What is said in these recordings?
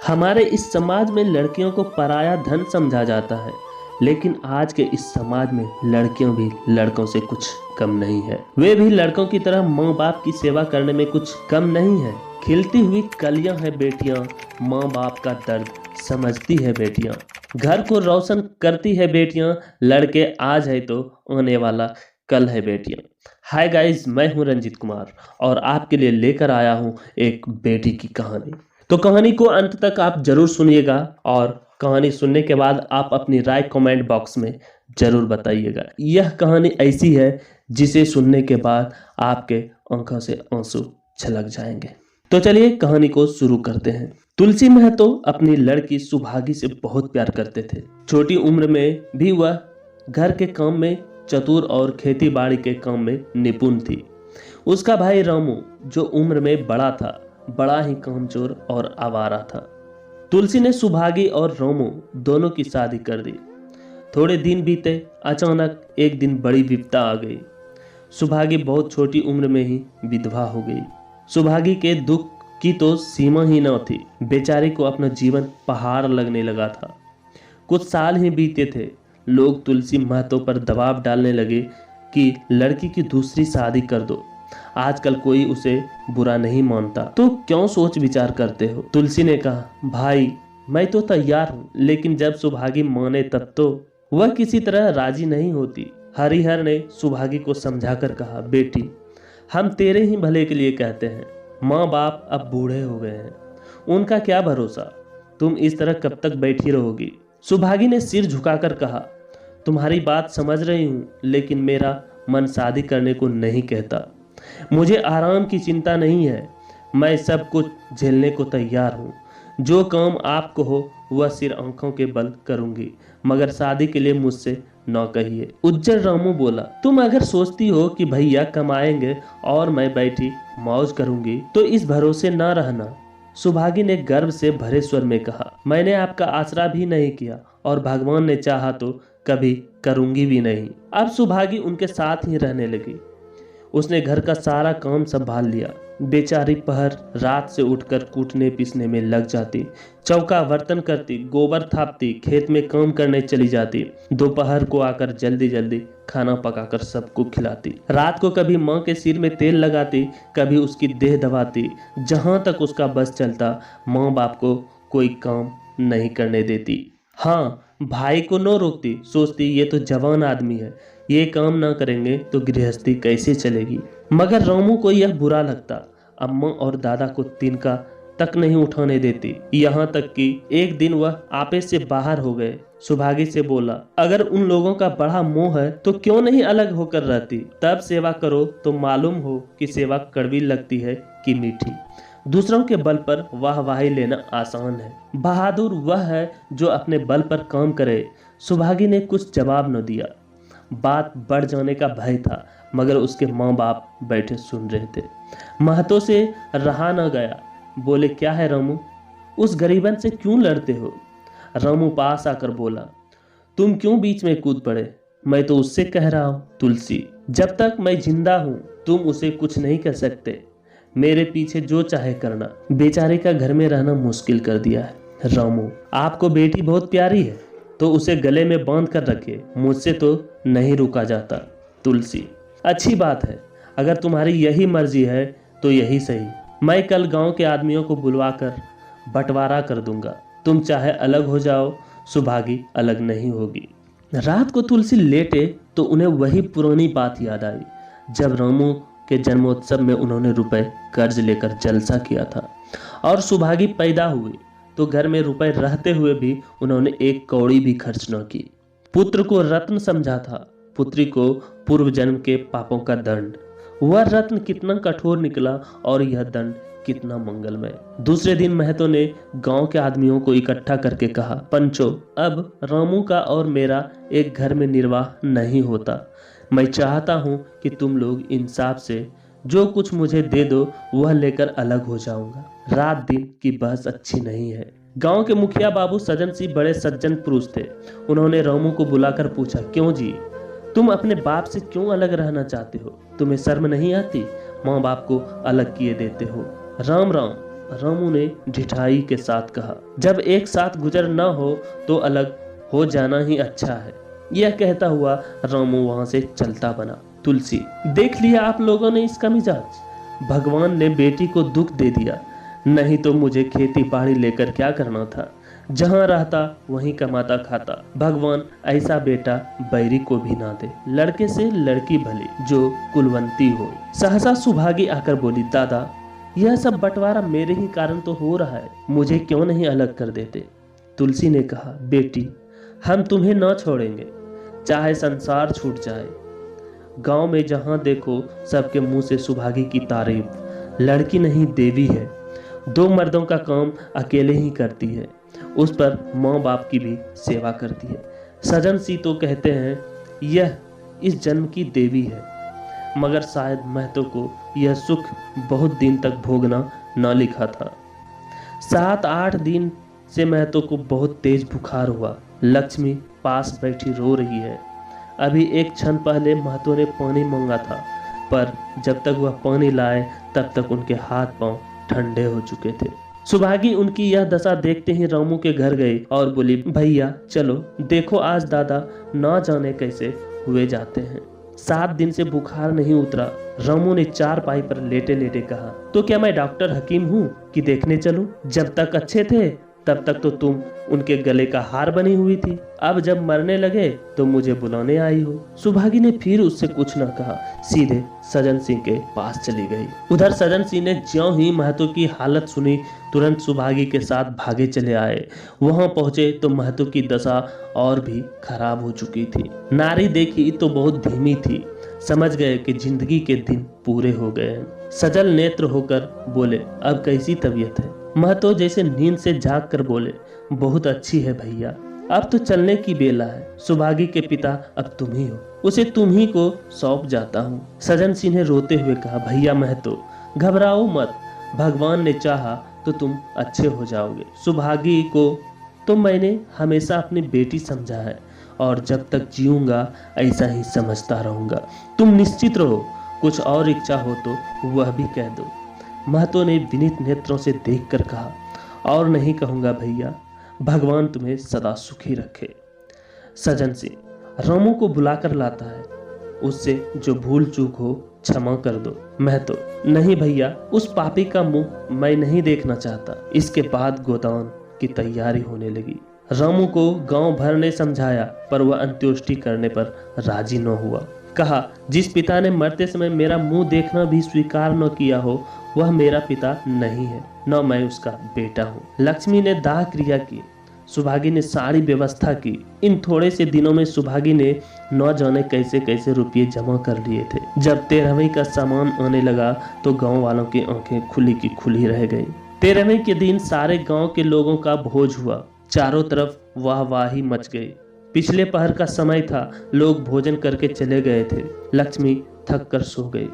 हमारे इस समाज में लड़कियों को पराया धन समझा जाता है, लेकिन आज के इस समाज में लड़कियों भी लड़कों से कुछ कम नहीं है। वे भी लड़कों की तरह माँ बाप की सेवा करने में कुछ कम नहीं है। खिलती हुई कलियां हैं बेटियां, माँ बाप का दर्द समझती है बेटियां। घर को रोशन करती है बेटियां, लड़के आज है तो आने वाला कल है बेटियां। हाय गाइस, मैं हूं रंजीत कुमार और आपके लिए लेकर आया हूं एक बेटी की कहानी। तो कहानी को अंत तक आप जरूर सुनिएगा और कहानी सुनने के बाद आप अपनी राय कमेंट बॉक्स में जरूर बताइएगा। यह कहानी ऐसी है जिसे सुनने के बाद आपके आंखों से आंसू छलक जाएंगे। तो चलिए कहानी को शुरू करते हैं। तुलसी महतो अपनी लड़की सुभागी से बहुत प्यार करते थे। छोटी उम्र में भी वह घर के काम में चतुर और खेती बाड़ी के काम में निपुण थी। उसका भाई रामू जो उम्र में बड़ा था, बड़ा ही कामचोर और आवारा था। तुलसी ने सुभागी और रामू दोनों की शादी कर दी। थोड़े दिन बीते, अचानक एक दिन बड़ी विपदा आ गई। सुभागी बहुत छोटी उम्र में ही विधवा हो गई। सुभागी के दुख की तो सीमा ही न थी। बेचारी को अपना जीवन पहाड़ लगने लगा था। कुछ साल ही बीते थे, लोग तुलसी महतो पर दबाव डालने लगे कि लड़की की दूसरी शादी कर दो। आजकल कोई उसे बुरा नहीं मानता, तो क्यों सोच विचार करते हो? तुलसी ने कहा, भाई मैं तो तैयार हूँ, लेकिन जब सुभागी माने तब तो। वह किसी तरह राजी नहीं होती। हरिहर ने सुभागी को समझाकर कहा, बेटी हम तेरे ही भले के लिए कहते हैं। माँ बाप अब बूढ़े हो गए हैं, उनका क्या भरोसा। तुम इस तरह कब तक बैठी रहोगी? सुभागी ने सिर झुकाकर कहा, तुम्हारी बात समझ रही हूँ, लेकिन मेरा मन शादी करने को नहीं कहता। मुझे आराम की चिंता नहीं है, मैं सब कुछ झेलने को तैयार हूँ। जो काम आपको हो वह सिर आंखों के बल करूंगी, मगर शादी के लिए मुझसे न कहिए। उज्जर रामू बोला, तुम अगर सोचती हो कि भैया कमाएंगे और मैं बैठी मौज करूंगी तो इस भरोसे न रहना। सुभागी ने गर्व से भरे स्वर में कहा, मैंने आपका आसरा भी नहीं किया और भगवान ने चाहा तो कभी करूंगी भी नहीं। अब सुभागी उनके साथ ही रहने लगी। उसने घर का सारा काम संभाल लिया। बेचारी पहर रात से उठकर कूटने पीसने में लग जाती, चौका बर्तन करती, गोबर थापती, खेत में काम करने चली जाती। दोपहर को आकर जल्दी जल्दी खाना पकाकर सबको खिलाती। रात को कभी माँ के सिर में तेल लगाती, कभी उसकी देह दबाती। जहां तक उसका बस चलता, माँ बाप को कोई काम नहीं करने देती। हाँ, भाई को न रोकती, सोचती ये तो जवान आदमी है, ये काम ना करेंगे तो गृहस्थी कैसे चलेगी। मगर रामू को यह बुरा लगता। अम्मा और दादा को तिनका तक नहीं उठाने देती। यहाँ तक कि एक दिन वह आपे से बाहर हो गए। सुभागी से बोला, अगर उन लोगों का बड़ा मोह है तो क्यों नहीं अलग होकर रहती? तब सेवा करो तो मालूम हो कि सेवा कड़वी लगती है कि मीठी। दूसरों के बल पर वाहवाही लेना आसान है, बहादुर वह है जो अपने बल पर काम करे। सुभागी ने कुछ जवाब न दिया। बात बढ़ जाने का भय था, मगर उसके माँ बाप बैठे सुन रहे थे। महतो से रहा न गया, बोले, क्या है रामू, उस गरीबन से क्यों लड़ते हो? रामू पास आकर बोला, तुम क्यों बीच में कूद पड़े? मैं तो उससे कह रहा हूँ तुलसी, जब तक मैं जिंदा हूँ तुम उसे कुछ नहीं कह सकते। मेरे पीछे जो चाहे करना। बेचारे का घर में रहना मुश्किल कर दिया है। रामू, आपको बेटी बहुत प्यारी है तो उसे गले में बांध कर रखे, मुझसे तो नहीं रुका जाता। तुलसी, अच्छी बात है, अगर तुम्हारी यही मर्जी है तो यही सही। मैं कल गांव के आदमियों को बुलवाकर बंटवारा कर दूंगा। तुम चाहे अलग हो जाओ, सुभागी अलग नहीं होगी। रात को तुलसी लेटे तो उन्हें वही पुरानी बात याद आई, जब रामू के जन्मोत्सव में उन्होंने रुपए कर्ज लेकर जलसा किया था और सुभागी पैदा हुई तो घर में रुपए रहते हुए भी उन्होंने एक कौड़ी भी खर्च न की। पुत्र को रत्न समझा था, पुत्री को पूर्व जन्म के पापों का दंड। वह रत्न कितना कठोर निकला और यह दंड कितना मंगलमय। दूसरे दिन महतो ने गांव के आदमियों को इकट्ठा करके कहा, पंचो, अब रामू का और मेरा एक घर में निर्वाह नहीं होता। मैं चाहता हूं कि तुम लोग इंसाफ से जो कुछ मुझे दे दो वह लेकर अलग हो जाऊंगा। रात दिन की बहस अच्छी नहीं है। गांव के मुखिया बाबू सजन सिंह बड़े सज्जन पुरुष थे। उन्होंने रामू को बुलाकर पूछा, क्यों जी, तुम अपने बाप से क्यों अलग रहना चाहते हो? तुम्हें शर्म नहीं आती? माँ बाप को अलग किए देते हो। राम राम, रामू ने ढिठाई के साथ कहा। जब एक साथ गुजर न हो तो अलग हो जाना ही अच्छा है। यह कहता हुआ रामू वहां से चलता बना। तुलसी, देख लिया आप लोगों ने इसका मिजाज। भगवान ने बेटी को दुख दे दिया, नहीं तो मुझे खेती बाड़ी लेकर क्या करना था। जहां रहता वहीं कमाता खाता। भगवान ऐसा बेटा बैरी को भी ना दे। लड़के से लड़की भली जो कुलवंती हो। सहसा सुभागी आकर बोली, दादा यह सब बंटवारा मेरे ही कारण तो हो रहा है, मुझे क्यों नहीं अलग कर देते। तुलसी ने कहा, बेटी हम तुम्हें न छोड़ेंगे, चाहे संसार छूट जाए। गांव में जहां देखो सबके मुंह से सुभागी की तारीफ। लड़की नहीं देवी है, 2 मर्दों का काम अकेले ही करती है, उस पर माँ बाप की भी सेवा करती है। सजन सी तो कहते हैं यह इस जन्म की देवी है, मगर शायद महतो को यह सुख बहुत दिन तक भोगना न लिखा था। 7-8 दिन से महतो को बहुत तेज बुखार हुआ। लक्ष्मी पास बैठी रो रही है। अभी एक क्षण पहले महतो ने पानी मांगा था, पर जब तक वह पानी लाए तब तक उनके हाथ पांव ठंडे हो चुके थे। सुभागी उनकी यह दशा देखते ही रामू के घर गई और बोली, भैया चलो देखो आज दादा ना जाने कैसे हुए जाते हैं। 7 दिन से बुखार नहीं उतरा। रामू ने चारपाई पर लेटे लेटे कहा, तो क्या मैं डॉक्टर हकीम हूँ कि देखने चलूं? जब तक अच्छे थे तब तक तो तुम उनके गले का हार बनी हुई थी, अब जब मरने लगे तो मुझे बुलाने आई हो। सुभागी ने फिर उससे कुछ न कहा, सीधे सजन सिंह के पास चली गई। उधर सजन सिंह ने ज्यों ही महतो की हालत सुनी तुरंत सुभागी के साथ भागे चले आए। वहां पहुंचे तो महतो की दशा और भी खराब हो चुकी थी। नारी देखी तो बहुत धीमी थी, समझ गए कि जिंदगी के दिन पूरे हो गए हैं। सजल नेत्र होकर बोले, अब कैसी तबीयत है? महतो जैसे नींद से जाग कर बोले, बहुत अच्छी है भैया, अब तो चलने की बेला है। सुभागी के पिता अब तुम ही हो, उसे तुम ही को सौंप जाता हूँ। सजन सिंह ने रोते हुए कहा, भैया महतो घबराओ मत, भगवान ने चाहा तो तुम अच्छे हो जाओगे। सुभागी को तो मैंने हमेशा अपनी बेटी समझा है और जब तक जीऊंगा ऐसा ही समझता रहूंगा। तुम निश्चित रहो, कुछ और इच्छा हो तो वह भी कह दो। महतो ने विनीत नेत्रों से देखकर कहा, और नहीं कहूंगा भैया, भगवान तुम्हें सदा सुखी रखे। सजन सिंह रामू को बुलाकर लाता है, उससे जो भूल चूक हो क्षमा कर दो। महतो, नहीं भैया, उस पापी का मुंह मैं नहीं देखना चाहता। इसके बाद गोदान की तैयारी होने लगी। रामू को गांव भर ने समझाया पर वह अंत्येष्टि करने पर राजी न हुआ। कहा, जिस पिता ने मरते समय मेरा मुंह देखना भी स्वीकार न किया हो वह मेरा पिता नहीं है, न मैं उसका बेटा हूँ। लक्ष्मी ने दाह क्रिया की, सुभागी ने सारी व्यवस्था की। इन थोड़े से दिनों में सुभागी ने न जाने कैसे कैसे रुपये जमा कर लिए थे। जब 13वीं का सामान आने लगा तो गांव वालों की आंखें खुली की खुली रह गई। 13वीं के दिन सारे गांव के लोगों का भोज हुआ, चारों तरफ वाहवाही मच गई। पिछले पहर का समय था, लोग भोजन करके चले गए थे। लक्ष्मी थक कर सो गई।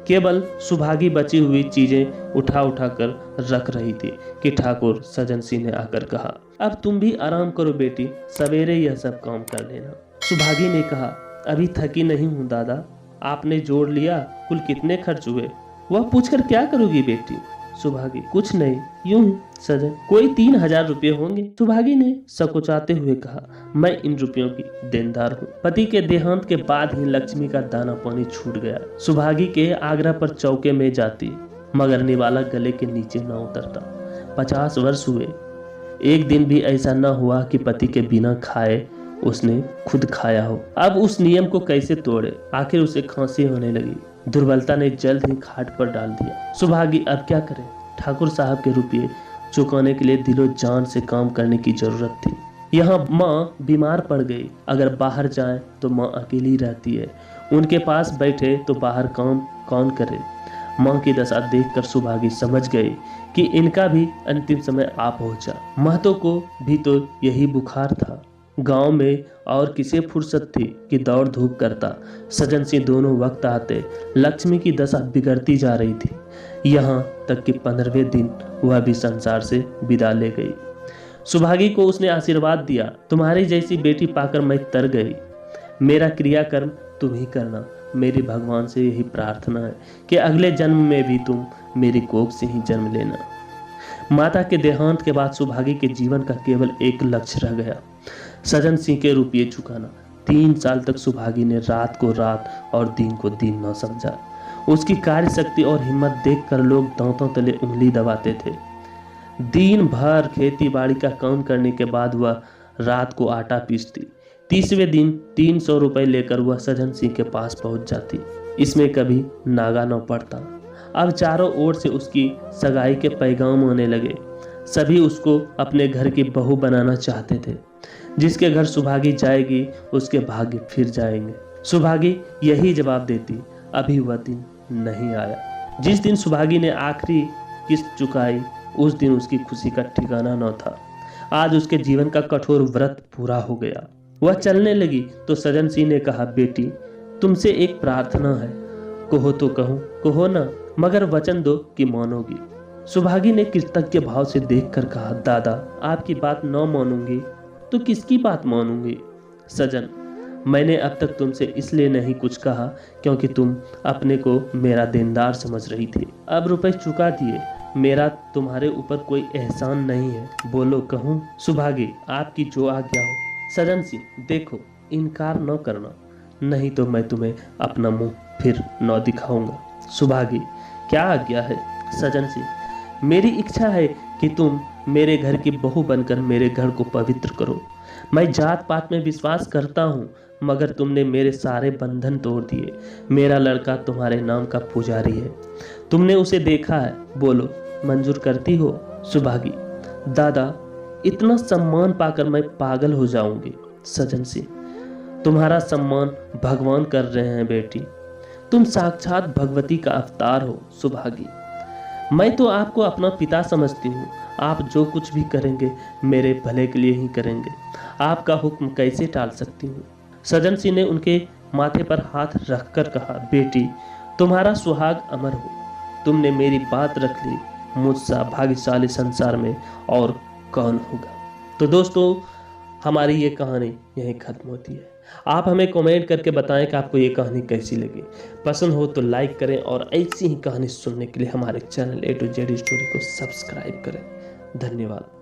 केवल सुभागी बची हुई चीजें उठा उठा कर रख रही थी कि ठाकुर सजन सिंह ने आकर कहा, अब तुम भी आराम करो बेटी, सवेरे यह सब काम कर लेना। सुभागी ने कहा, अभी थकी नहीं हूँ दादा, आपने जोड़ लिया कुल कितने खर्च हुए? वह पूछकर क्या करोगी बेटी? सुभागी, कुछ नहीं, यूं ही सजन, कोई 3000 रुपये होंगे। सुभागी ने सकुचाते हुए कहा, मैं इन रुपयों की देनदार हूँ। पति के देहांत के बाद ही लक्ष्मी का दाना पानी छूट गया। सुभागी के आग्रह पर चौके में जाती, मगर निवाला गले के नीचे न उतरता। 50 वर्ष हुए, एक दिन भी ऐसा न हुआ कि पति के बिना खाए उसने खुद खाया हो। अब उस नियम को कैसे तोड़े? आखिर उसे खांसी होने लगी। दुर्बलता ने जल्द ही खाट पर डाल दिया। सुभागी अब क्या करे? ठाकुर साहब के रुपये चुकाने के लिए दिलो जान से काम करने की जरूरत थी। यहाँ माँ बीमार पड़ गई, अगर बाहर जाए तो माँ अकेली रहती है, उनके पास बैठे तो बाहर काम कौन करे? माँ की दशा देखकर सुभागी समझ गई कि इनका भी अंतिम समय आ पहुंचा। महतो को भी तो यही बुखार था। गांव में और किसे फुर्सत थी कि दौड़ धूप करता। सजन सिंह दोनों वक्त आते। लक्ष्मी की दशा बिगड़ती जा रही थी, यहाँ तक कि 15वें दिन वह भी संसार से विदा ले गई। सुभागी को उसने आशीर्वाद दिया, तुम्हारी जैसी बेटी पाकर मैं तर गई। मेरा क्रियाकर्म तुम ही करना। मेरी भगवान से यही प्रार्थना है कि अगले जन्म में भी तुम मेरी कोख से ही जन्म लेना। माता के देहांत के बाद सुभागी के जीवन का केवल एक लक्ष्य रह गया, सजन सिंह के रुपये चुकाना। 3 साल तक सुभागी ने रात को रात और दिन को दिन न समझा। उसकी कार्य शक्ति और हिम्मत देखकर लोग दांतों तले उंगली दबाते थे। दिन भर खेती बाड़ी का काम करने के बाद वह रात को आटा पीसती। 30वें दिन 300 रुपये लेकर वह सजन सिंह के पास पहुंच जाती। इसमें कभी नागा न पड़ता। अब चारों ओर से उसकी सगाई के पैगाम आने लगे। सभी उसको अपने घर की बहू बनाना चाहते थे। जिसके घर सुभागी जाएगी उसके भाग्य फिर जाएंगे। सुभागी यही जवाब देती, अभी वह दिन नहीं आया। जिस दिन सुभागी ने आखिरी किस्त चुकाई उस दिन उसकी खुशी का ठिकाना न था। आज उसके जीवन का कठोर व्रत पूरा हो गया। वह चलने लगी तो सजन सिंह ने कहा, बेटी तुमसे एक प्रार्थना है, कहो तो कहूँ, कहो ना, मगर वचन दो कि मानोगी। सुभागी ने कृतज्ञ भाव से देखकर कहा, दादा आपकी बात न मानूंगी तो किसकी बात मानूंगी। सजन, मैंने अब तक तुमसे इसलिए नहीं कुछ कहा क्योंकि तुम अपने को मेरा देनदार समझ रही थी। अब रुपए चुका दिए, मेरा तुम्हारे ऊपर कोई एहसान नहीं है, बोलो कहूँ। सुभागी, आपकी जो आज्ञा हो। सजन सिंह, देखो इनकार न करना, नहीं तो मैं तुम्हें अपना मुंह फिर न दिखाऊंगा। सुभागी, क्या आज्ञा है। सजन सिंह, मेरी इच्छा है कि तुम मेरे घर की बहू बनकर मेरे घर को पवित्र करो। मैं जात पात में विश्वास करता हूँ, मगर तुमने मेरे सारे बंधन तोड़ दिए। मेरा लड़का तुम्हारे नाम का पुजारी है, तुमने उसे देखा है, बोलो मंजूर करती हो। सुभागी, दादा इतना सम्मान पाकर मैं पागल हो जाऊंगी। सजन सिंह, तुम्हारा सम्मान भगवान कर रहे हैं बेटी, तुम साक्षात भगवती का अवतार हो। सुभागी, मैं तो आपको अपना पिता समझती हूँ, आप जो कुछ भी करेंगे मेरे भले के लिए ही करेंगे, आपका हुक्म कैसे टाल सकती हूँ। सजन सिंह ने उनके माथे पर हाथ रखकर कहा, बेटी तुम्हारा सुहाग अमर हो, तुमने मेरी बात रख ली, मुझसा भाग्यशाली संसार में और कौन होगा। तो दोस्तों, हमारी ये कहानी यहीं खत्म होती है। आप हमें कमेंट करके बताएं कि आपको ये कहानी कैसी लगी। पसंद हो तो लाइक करें और ऐसी ही कहानी सुनने के लिए हमारे channel A to Z story को सब्सक्राइब करें। धन्यवाद।